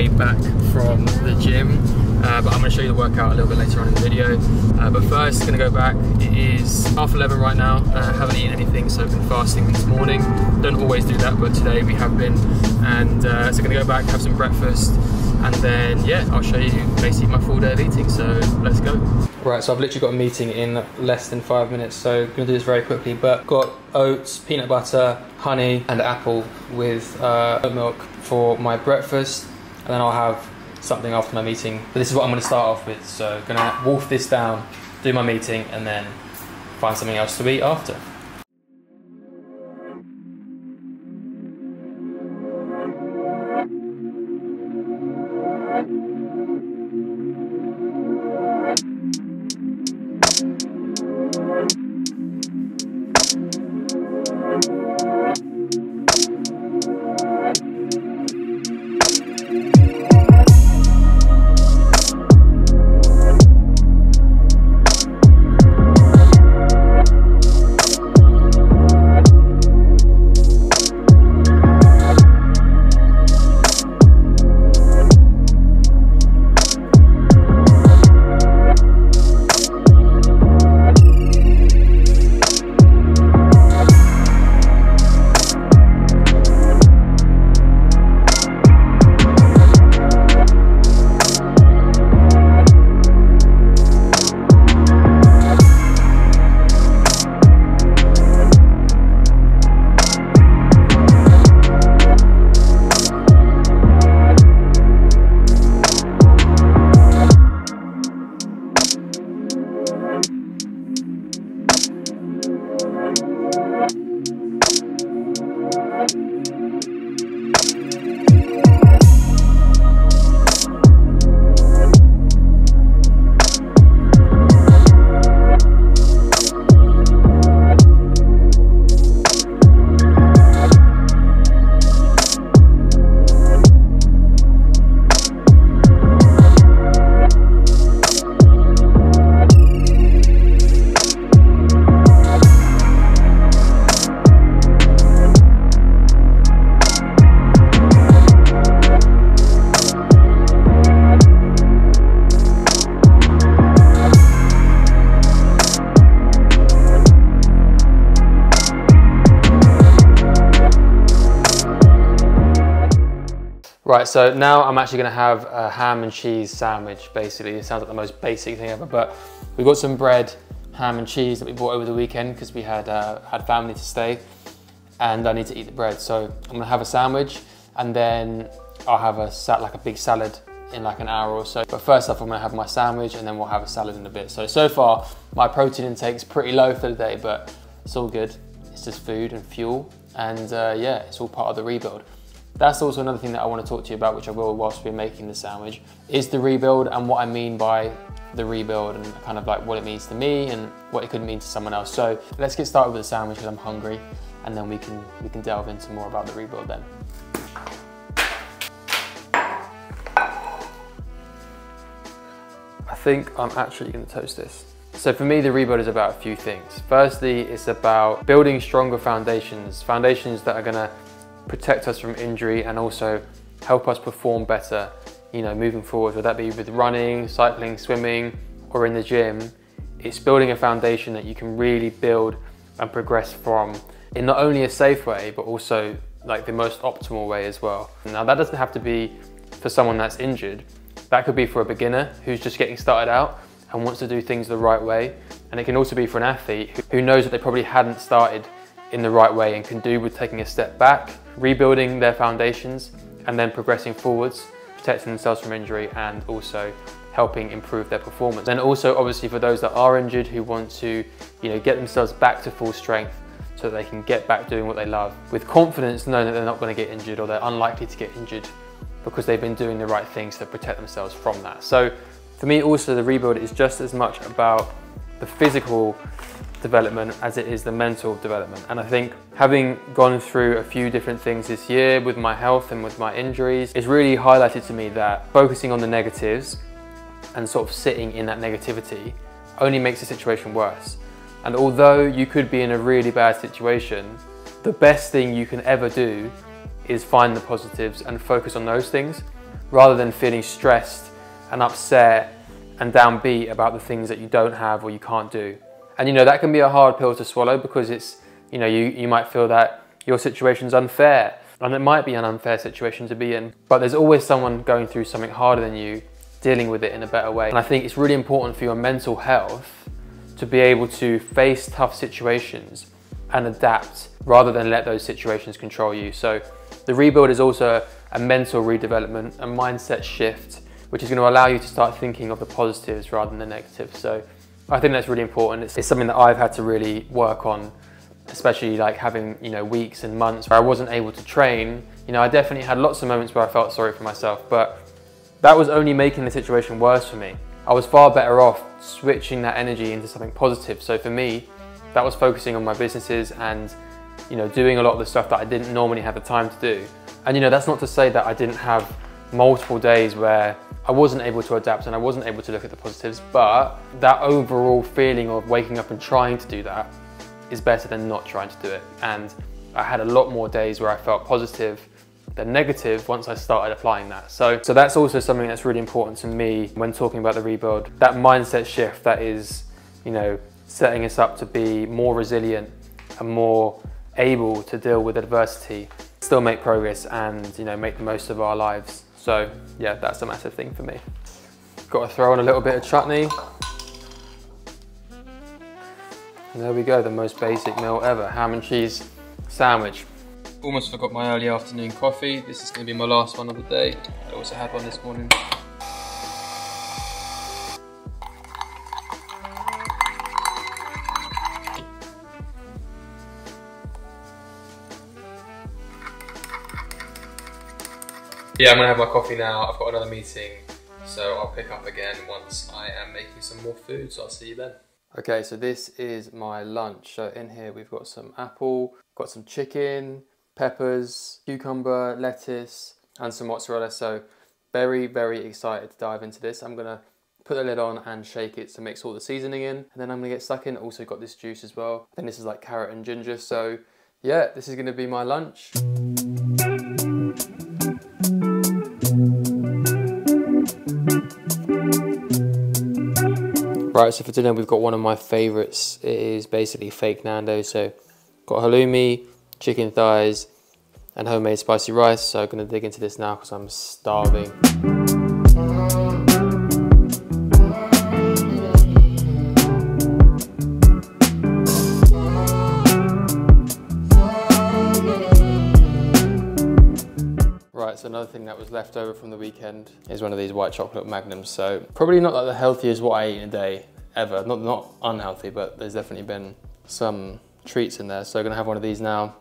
way back from the gym, but I'm going to show you the workout a little bit later on in the video. But first, going to go back. It is 11:30 right now. Haven't eaten anything, so I've been fasting this morning. Don't always do that, but today we have been. And so I'm going to go back, have some breakfast, and then yeah, I'll show you basically my full day of eating. So let's go. Right, so I've literally got a meeting in less than 5 minutes, so I'm going to do this very quickly. But got oats, peanut butter, honey, and apple with oat milk for my breakfast, and then I'll have something after my meeting. But this is what I'm going to start off with. So I'm going to wolf this down, do my meeting, and then find something else to eat after. Right, so now I'm actually going to have a ham and cheese sandwich, basically. It sounds like the most basic thing ever, but we've got some bread, ham and cheese that we bought over the weekend because we had family to stay, and I need to eat the bread. So I'm going to have a sandwich, and then I'll have like a big salad in like an hour or so. But first off, I'm going to have my sandwich, and then we'll have a salad in a bit. So far, my protein intake's pretty low for the day, but it's all good. It's just food and fuel, and yeah, it's all part of the rebuild. That's also another thing that I want to talk to you about, which I will whilst we're making the sandwich, is the rebuild and what I mean by the rebuild, and kind of like what it means to me and what it could mean to someone else. So let's get started with the sandwich because I'm hungry, and then we can delve into more about the rebuild then. I think I'm actually going to toast this. So for me, the rebuild is about a few things. Firstly, it's about building stronger foundations that are going to protect us from injury and also help us perform better, you know, moving forward, whether that be with running, cycling, swimming, or in the gym. It's building a foundation that you can really build and progress from in not only a safe way, but also like the most optimal way as well. Now that doesn't have to be for someone that's injured. That could be for a beginner who's just getting started out and wants to do things the right way. And it can also be for an athlete who knows that they probably hadn't started in the right way and can do with taking a step back, rebuilding their foundations, and then progressing forwards, protecting themselves from injury, and also helping improve their performance. And also obviously for those that are injured who want to, you know, get themselves back to full strength so that they can get back doing what they love with confidence, knowing that they're not going to get injured, or they're unlikely to get injured because they've been doing the right things to protect themselves from that. So for me also, the rebuild is just as much about the physical development as it is the mental development. And I think having gone through a few different things this year with my health and with my injuries, it's really highlighted to me that focusing on the negatives and sort of sitting in that negativity only makes the situation worse. And although you could be in a really bad situation, the best thing you can ever do is find the positives and focus on those things, rather than feeling stressed and upset and downbeat about the things that you don't have or you can't do. And you know, that can be a hard pill to swallow, because it's, you know, you might feel that your situation's unfair, and it might be an unfair situation to be in, but there's always someone going through something harder than you, dealing with it in a better way. And I think it's really important for your mental health to be able to face tough situations and adapt rather than let those situations control you. So the rebuild is also a mental redevelopment, a mindset shift, which is going to allow you to start thinking of the positives rather than the negatives. So I think that's really important. It's something that I've had to really work on, especially like having, you know, weeks and months where I wasn't able to train. You know, I definitely had lots of moments where I felt sorry for myself, but that was only making the situation worse for me. I was far better off switching that energy into something positive. So for me, that was focusing on my businesses and, you know, doing a lot of the stuff that I didn't normally have the time to do. And you know, that's not to say that I didn't have multiple days where I wasn't able to adapt and I wasn't able to look at the positives, but that overall feeling of waking up and trying to do that is better than not trying to do it. And I had a lot more days where I felt positive than negative once I started applying that. So that's also something that's really important to me when talking about the rebuild. That mindset shift that is, you know, setting us up to be more resilient and more able to deal with adversity, still make progress and, you know, make the most of our lives. So yeah, that's a massive thing for me. Got to throw on a little bit of chutney. And there we go, the most basic meal ever, ham and cheese sandwich. Almost forgot my early afternoon coffee. This is going to be my last one of the day. I also had one this morning. Yeah, I'm going to have my coffee now. I've got another meeting, so I'll pick up again once I am making some more food, so I'll see you then. Okay, so this is my lunch. So in here we've got some apple, got some chicken, peppers, cucumber, lettuce, and some mozzarella. So very, very excited to dive into this. I'm gonna put the lid on and shake it to mix all the seasoning in, and then I'm gonna get stuck in. Also got this juice as well. Then this is like carrot and ginger. So yeah, this is gonna be my lunch. Right, so for dinner we've got one of my favourites. It is basically fake Nando's. So got halloumi, chicken thighs, and homemade spicy rice. So I'm going to dig into this now because I'm starving. Right, so another thing that was left over from the weekend is one of these white chocolate magnums. So probably not like the healthiest what I eat in a day ever. Not unhealthy, but there's definitely been some treats in there. So I'm gonna have one of these now.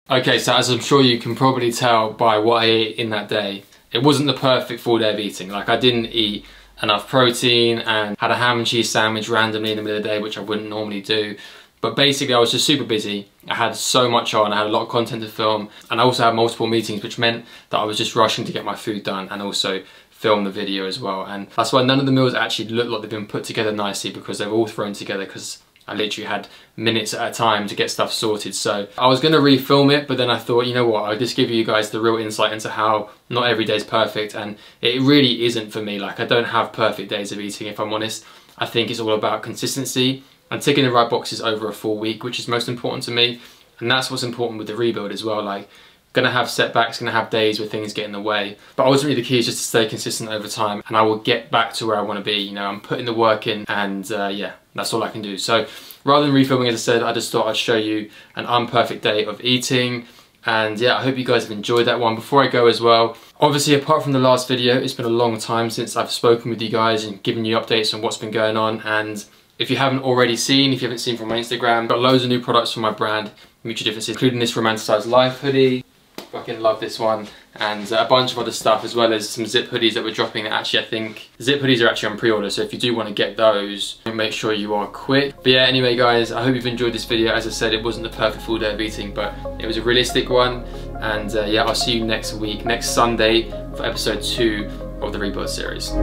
Okay, so as I'm sure you can probably tell by what I ate in that day, it wasn't the perfect full day of eating. Like, I didn't eat enough protein and had a ham and cheese sandwich randomly in the middle of the day, which I wouldn't normally do. But basically I was just super busy. I had so much on, I had a lot of content to film, and I also had multiple meetings, which meant that I was just rushing to get my food done and also film the video as well. And that's why none of the meals actually look like they've been put together nicely, because they're all thrown together because I literally had minutes at a time to get stuff sorted. So I was gonna refilm it, but then I thought, you know what, I'll just give you guys the real insight into how not every day's perfect, and it really isn't for me. Like, I don't have perfect days of eating, if I'm honest. I think it's all about consistency and ticking the right boxes over a full week, which is most important to me. And that's what's important with the rebuild as well. Like, gonna have setbacks, gonna have days where things get in the way, but ultimately the key is just to stay consistent over time, and I will get back to where I want to be. You know, I'm putting the work in, and yeah, that's all I can do. So rather than refilming, as I said, I just thought I'd show you an unperfect day of eating. And yeah, I hope you guys have enjoyed that one. Before I go as well, obviously apart from the last video, it's been a long time since I've spoken with you guys and given you updates on what's been going on. And if you haven't already seen, if you haven't seen from my Instagram, I've got loads of new products from my brand, Mutual Differences, including this Romanticized Life hoodie. Fucking love this one, and a bunch of other stuff, as well as some zip hoodies that we're dropping. That actually, I think zip hoodies are actually on pre-order, so if you do want to get those, make sure you are quick. But yeah, anyway guys, I hope you've enjoyed this video. As I said, it wasn't the perfect full day of eating, but it was a realistic one. And yeah, I'll see you next week, next Sunday, for episode 2 of the Rebuild series.